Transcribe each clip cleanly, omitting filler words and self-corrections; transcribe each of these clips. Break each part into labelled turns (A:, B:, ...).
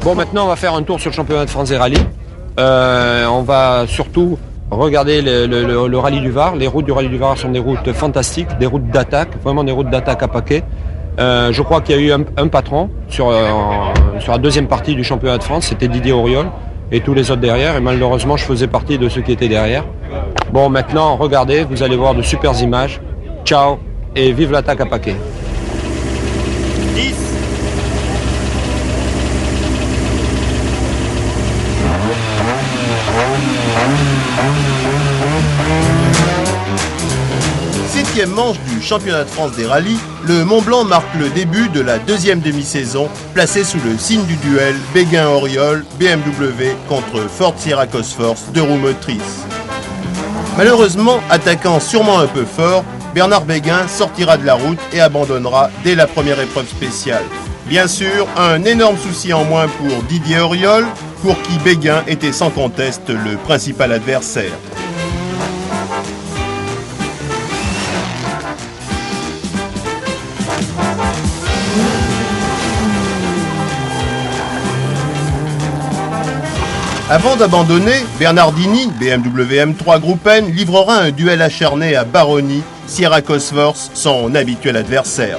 A: Bon, maintenant on va faire un tour sur le championnat de France des rallyes. On va surtout regarder le rallye du Var. Les routes du rallye du Var sont des routes fantastiques, des routes d'attaque, vraiment des routes d'attaque à paquet. Je crois qu'il y a eu un patron sur la deuxième partie du championnat de France, c'était Didier Auriol et tous les autres derrière. Et malheureusement, je faisais partie de ceux qui étaient derrière. Bon, maintenant, regardez, vous allez voir de super images. Ciao et vive l'attaque à paquet.
B: 10. Septième manche du championnat de France des rallyes, le Mont-Blanc marque le début de la deuxième demi-saison, placée sous le signe du duel Béguin-Auriol BMW contre Ford Sierra Cosworth, deux roues motrices. Malheureusement, attaquant sûrement un peu fort, Bernard Béguin sortira de la route et abandonnera dès la première épreuve spéciale. Bien sûr, un énorme souci en moins pour Didier Auriol, pour qui Béguin était sans conteste le principal adversaire. Avant d'abandonner, Bernardini, BMW M3 Group N, livrera un duel acharné à Baroni, Sierra Cosworth, son habituel adversaire.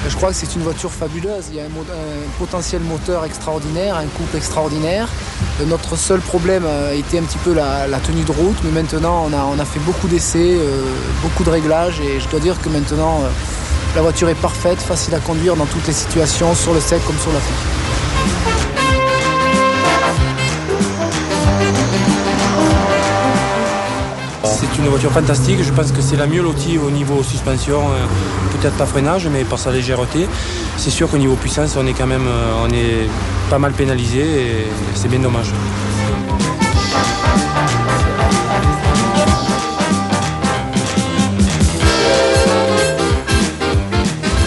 C: Je crois que c'est une voiture fabuleuse, il y a un potentiel moteur extraordinaire, un couple extraordinaire. Notre seul problème était un petit peu la tenue de route, mais maintenant on a fait beaucoup d'essais, beaucoup de réglages et je dois dire que maintenant la voiture est parfaite, facile à conduire dans toutes les situations, sur le sec comme sur la piste.
D: C'est une voiture fantastique, je pense que c'est la mieux lotie au niveau suspension, peut-être pas freinage, mais par sa légèreté. C'est sûr qu'au niveau puissance, on est pas mal pénalisé et c'est bien dommage.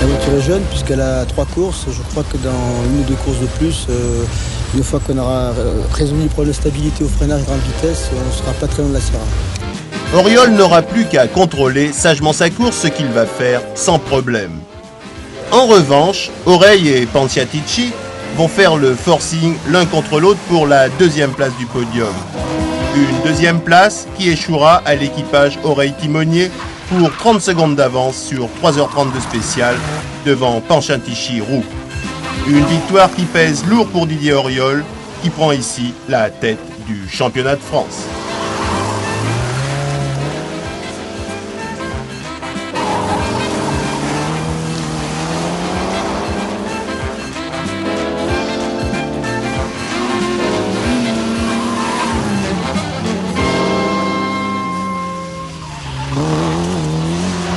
E: La voiture est jeune puisqu'elle a 3 courses. Je crois que dans une ou 2 courses de plus, une fois qu'on aura résolu le problème de stabilité au freinage à grande vitesse, on ne sera pas très loin de la Sierra.
B: Auriol n'aura plus qu'à contrôler sagement sa course, ce qu'il va faire sans problème. En revanche, Oreille et Panciatici vont faire le forcing l'un contre l'autre pour la deuxième place du podium. Une deuxième place qui échouera à l'équipage Oreille Timonier pour 30 secondes d'avance sur 3h30 de spécial devant Panciatici roue. Une victoire qui pèse lourd pour Didier Auriol qui prend ici la tête du championnat de France.